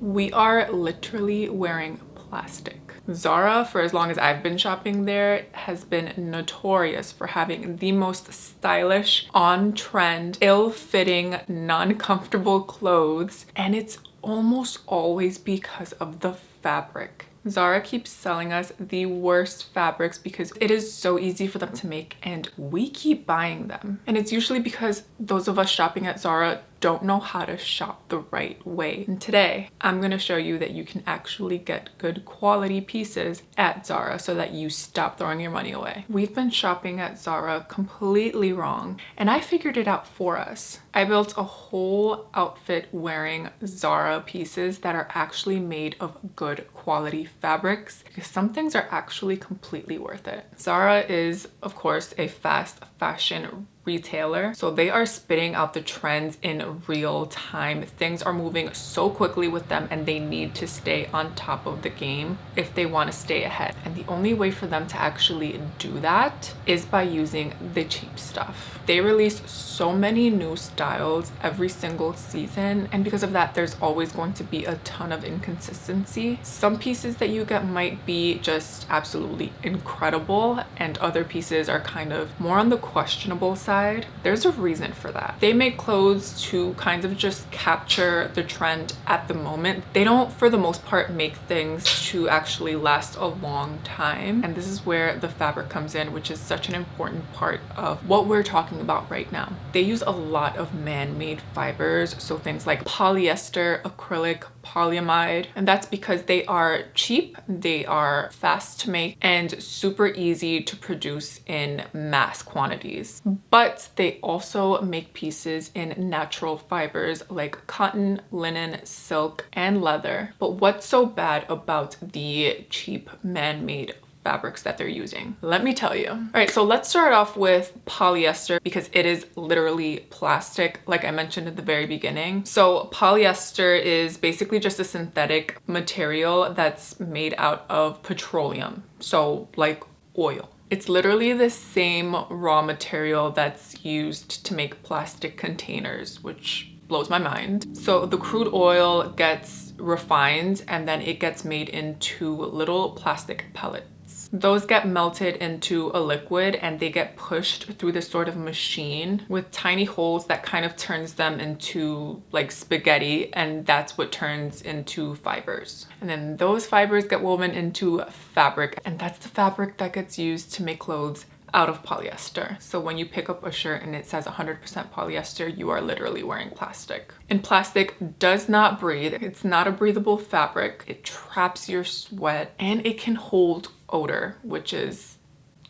We are literally wearing plastic. Zara, for as long as I've been shopping there, has been notorious for having the most stylish, on-trend, ill-fitting, non-comfortable clothes, and it's almost always because of the fabric. Zara keeps selling us the worst fabrics because it is so easy for them to make, and we keep buying them. And it's usually because those of us shopping at Zara don't know how to shop the right way. And today, I'm gonna show you that you can actually get good quality pieces at Zara so that you stop throwing your money away. We've been shopping at Zara completely wrong, and I figured it out for us. I built a whole outfit wearing Zara pieces that are actually made of good quality fabrics because some things are actually completely worth it. Zara is, of course, a fast fashion retailer, so they are spitting out the trends in real time. Things are moving so quickly with them, and they need to stay on top of the game if they want to stay ahead. And the only way for them to actually do that is by using the cheap stuff. They release so many new styles every single season, and because of that, there's always going to be a ton of inconsistency. Some pieces that you get might be just absolutely incredible, and other pieces are kind of more on the questionable side. There's a reason for that. They make clothes to kind of just capture the trend at the moment. They don't, for the most part, make things to actually last a long time. And this is where the fabric comes in, which is such an important part of what we're talking about right now. They use a lot of man-made fibers, so things like polyester, acrylic, polyamide, and that's because they are cheap, they are fast to make, and super easy to produce in mass quantities. But they also make pieces in natural fibers like cotton, linen, silk, and leather. But what's so bad about the cheap man-made fabrics that they're using? Let me tell you. All right, so let's start off with polyester because it is literally plastic, like I mentioned at the very beginning. So polyester is basically just a synthetic material that's made out of petroleum, so like oil. It's literally the same raw material that's used to make plastic containers, which blows my mind. So the crude oil gets refined and then it gets made into little plastic pellets. Those get melted into a liquid and they get pushed through this sort of machine with tiny holes that kind of turns them into like spaghetti, and that's what turns into fibers. And then those fibers get woven into fabric, and that's the fabric that gets used to make clothes out of polyester. So when you pick up a shirt and it says 100% polyester, you are literally wearing plastic. And plastic does not breathe. It's not a breathable fabric. It traps your sweat and it can hold odor, which is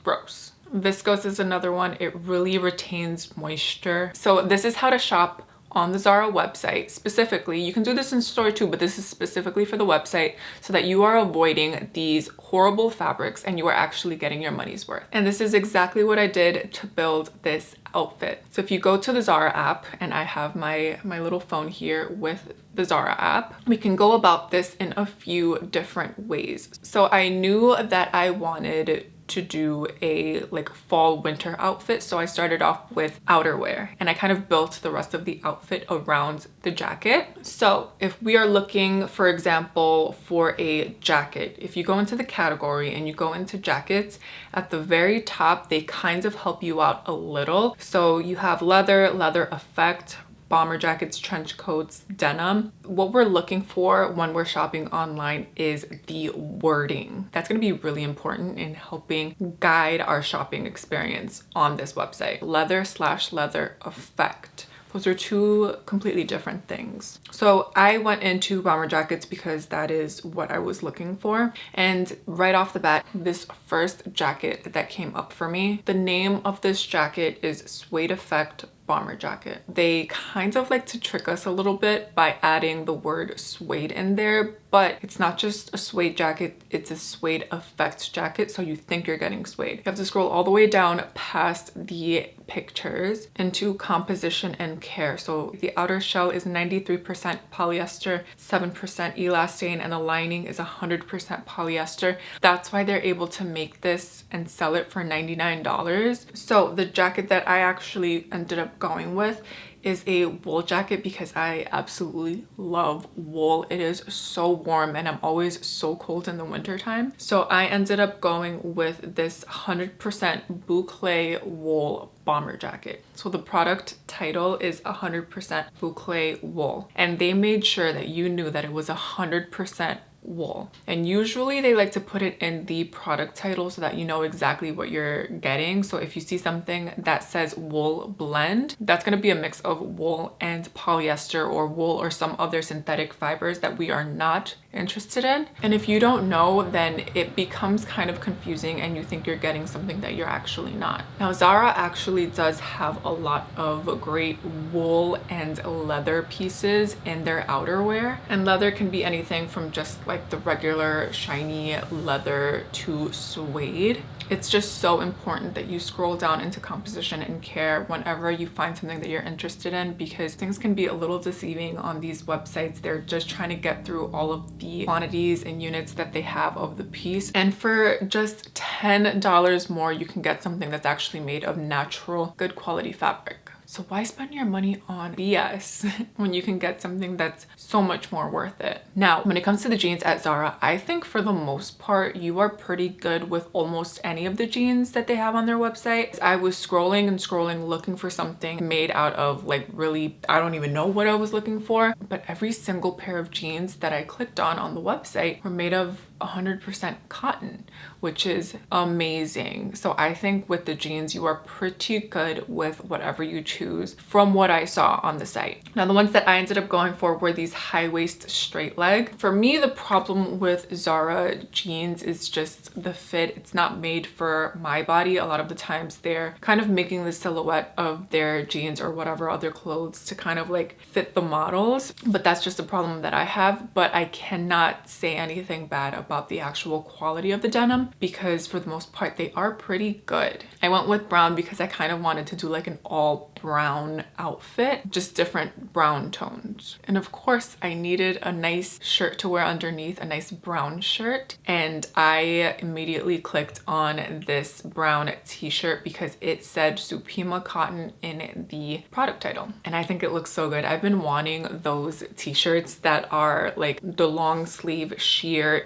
gross. Viscose is another one. It really retains moisture. So this is how to shop on the Zara website specifically. You can do this in store too, but this is specifically for the website so that you are avoiding these horrible fabrics and you are actually getting your money's worth. And this is exactly what I did to build this outfit. So if you go to the Zara app, and I have my little phone here with the Zara app, we can go about this in a few different ways. So I knew that I wanted to do a like fall winter outfit, so I started off with outerwear and I kind of built the rest of the outfit around the jacket. So if we are looking, for example, for a jacket, if you go into the category and you go into jackets, at the very top they kind of help you out a little. So you have leather effect, bomber jackets, trench coats, denim. What we're looking for when we're shopping online is the wording. That's going to be really important in helping guide our shopping experience on this website. Leather/leather effect. Those are two completely different things. So I went into bomber jackets because that is what I was looking for. And right off the bat, this first jacket that came up for me, the name of this jacket is Suede Effect Bomber Jacket. They kind of like to trick us a little bit by adding the word suede in there, but it's not just a suede jacket, it's a suede effect jacket, so you think you're getting suede. You have to scroll all the way down past the pictures into composition and care. So the outer shell is 93% polyester, 7% elastane, and the lining is 100% polyester. That's why they're able to make this and sell it for $99. So the jacket that I actually ended up going with is a wool jacket because I absolutely love wool. It is so warm and I'm always so cold in the winter time. So I ended up going with this 100% boucle wool bomber jacket. So the product title is 100% boucle wool, and they made sure that you knew that it was 100% wool. And usually they like to put it in the product title so that you know exactly what you're getting. So if you see something that says wool blend, that's going to be a mix of wool and polyester or wool or some other synthetic fibers that we are not interested in. And if you don't know, then it becomes kind of confusing and you think you're getting something that you're actually not. Now, Zara actually does have a lot of great wool and leather pieces in their outerwear. And leather can be anything from just like the regular shiny leather to suede. It's just so important that you scroll down into composition and care whenever you find something that you're interested in, because things can be a little deceiving on these websites. They're just trying to get through all of the quantities and units that they have of the piece. And for just $10 more, you can get something that's actually made of natural, good quality fabric. So why spend your money on BS when you can get something that's so much more worth it? Now, when it comes to the jeans at Zara, I think for the most part, you are pretty good with almost any of the jeans that they have on their website. I was scrolling and scrolling looking for something made out of like really, I don't even know what I was looking for, but every single pair of jeans that I clicked on the website were made of 100% cotton, which is amazing. So I think with the jeans, you are pretty good with whatever you choose from what I saw on the site. Now, the ones that I ended up going for were these high waist straight leg. For me, the problem with Zara jeans is just the fit. It's not made for my body. A lot of the times they're kind of making the silhouette of their jeans or whatever other clothes to kind of like fit the models. But that's just a problem that I have. But I cannot say anything bad about the actual quality of the denim because for the most part they are pretty good. I went with brown because I kind of wanted to do like an all brown outfit, just different brown tones. And of course I needed a nice shirt to wear underneath, a nice brown shirt, and I immediately clicked on this brown t-shirt because it said Supima cotton in the product title, and I think it looks so good. I've been wanting those t-shirts that are like the long sleeve sheer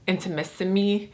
intimissimi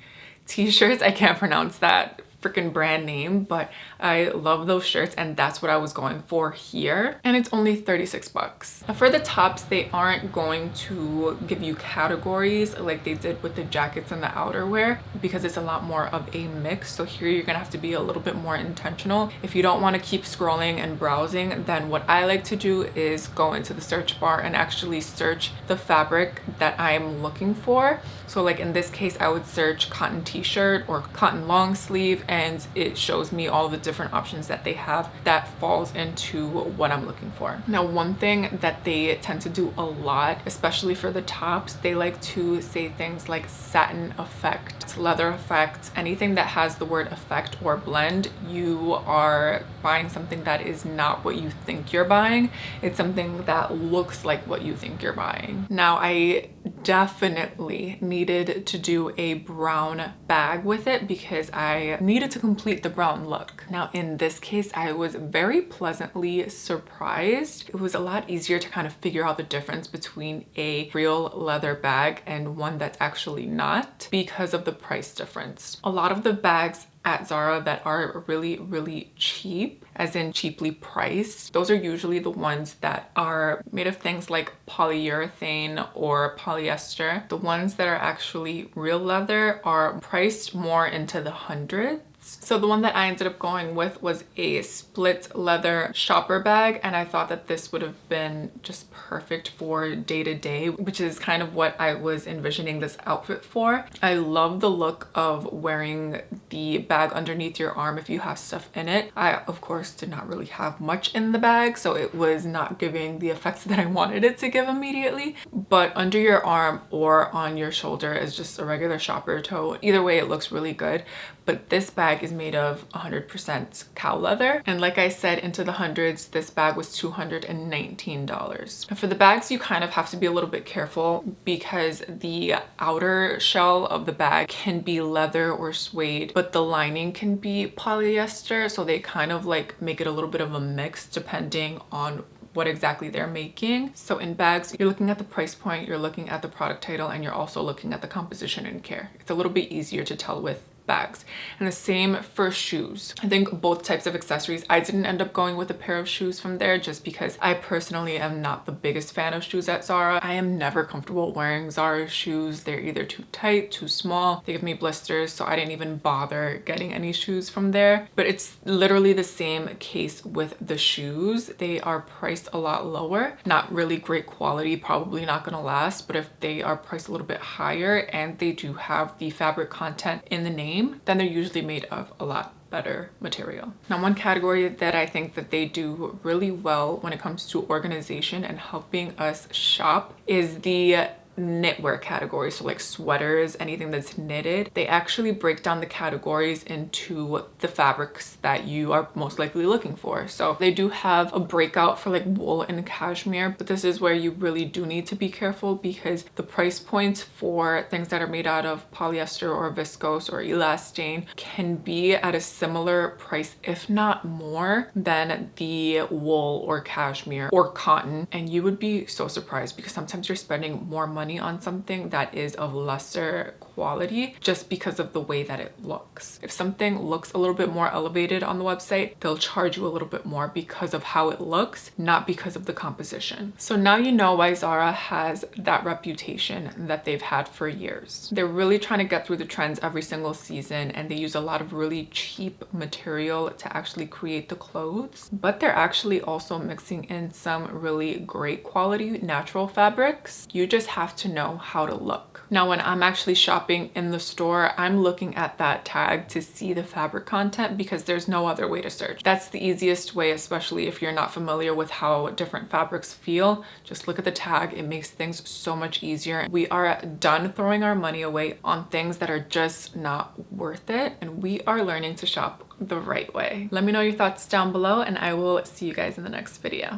t-shirts. I can't pronounce that freaking brand name, but I love those shirts and that's what I was going for here. And it's only 36 bucks. Now for the tops, they aren't going to give you categories like they did with the jackets and the outerwear because it's a lot more of a mix. So here you're gonna have to be a little bit more intentional. If you don't want to keep scrolling and browsing, then what I like to do is go into the search bar and actually search the fabric that I'm looking for. So like in this case, I would search cotton t-shirt or cotton long sleeve, and it shows me all the different options that they have that falls into what I'm looking for. Now, one thing that they tend to do a lot, especially for the tops, they like to say things like satin effect, leather effect, anything that has the word effect or blend. You are buying something that is not what you think you're buying. It's something that looks like what you think you're buying. Now, I definitely needed to do a brown bag with it because I needed to complete the brown look. Now in this case, I was very pleasantly surprised. It was a lot easier to kind of figure out the difference between a real leather bag and one that's actually not because of the price difference. A lot of the bags at Zara that are really cheap, as in cheaply priced, those are usually the ones that are made of things like polyurethane or polyester. The ones that are actually real leather are priced more into the hundreds. So the one that I ended up going with was a split leather shopper bag, and I thought that this would have been just perfect for day to day, which is kind of what I was envisioning this outfit for. I love the look of wearing the bag underneath your arm if you have stuff in it. I, of course, did not really have much in the bag, so it was not giving the effects that I wanted it to give immediately. But under your arm or on your shoulder is just a regular shopper tote. Either way, it looks really good. but this bag is made of 100% cow leather. And like I said, into the hundreds, this bag was $219. Now for the bags, you kind of have to be a little bit careful because the outer shell of the bag can be leather or suede, but the lining can be polyester. So they kind of like make it a little bit of a mix depending on what exactly they're making. So in bags, you're looking at the price point, you're looking at the product title, and you're also looking at the composition and care. It's a little bit easier to tell with bags. And the same for shoes. I think both types of accessories. I didn't end up going with a pair of shoes from there just because I personally am not the biggest fan of shoes at Zara. I am never comfortable wearing Zara shoes. They're either too tight, too small. They give me blisters, so I didn't even bother getting any shoes from there. But it's literally the same case with the shoes. They are priced a lot lower. Not really great quality, probably not gonna last, but if they are priced a little bit higher and they do have the fabric content in the name, then they're usually made of a lot better material. Now, one category that I think that they do really well when it comes to organization and helping us shop is the knitwear category. So like sweaters, anything that's knitted, they actually break down the categories into the fabrics that you are most likely looking for. So they do have a breakout for like wool and cashmere, but this is where you really do need to be careful because the price points for things that are made out of polyester or viscose or elastane can be at a similar price, if not more, than the wool or cashmere or cotton. And you would be so surprised because sometimes you're spending more money on something that is of lesser quality just because of the way that it looks. If something looks a little bit more elevated on the website, they'll charge you a little bit more because of how it looks, not because of the composition. So now you know why Zara has that reputation that they've had for years. They're really trying to get through the trends every single season, and they use a lot of really cheap material to actually create the clothes, but they're actually also mixing in some really great quality natural fabrics. You just have to know how to look. Now, when I'm actually shopping in the store, I'm looking at that tag to see the fabric content because there's no other way to search. That's the easiest way, especially if you're not familiar with how different fabrics feel. Just look at the tag. It makes things so much easier. We are done throwing our money away on things that are just not worth it, and we are learning to shop the right way. Let me know your thoughts down below, and I will see you guys in the next video.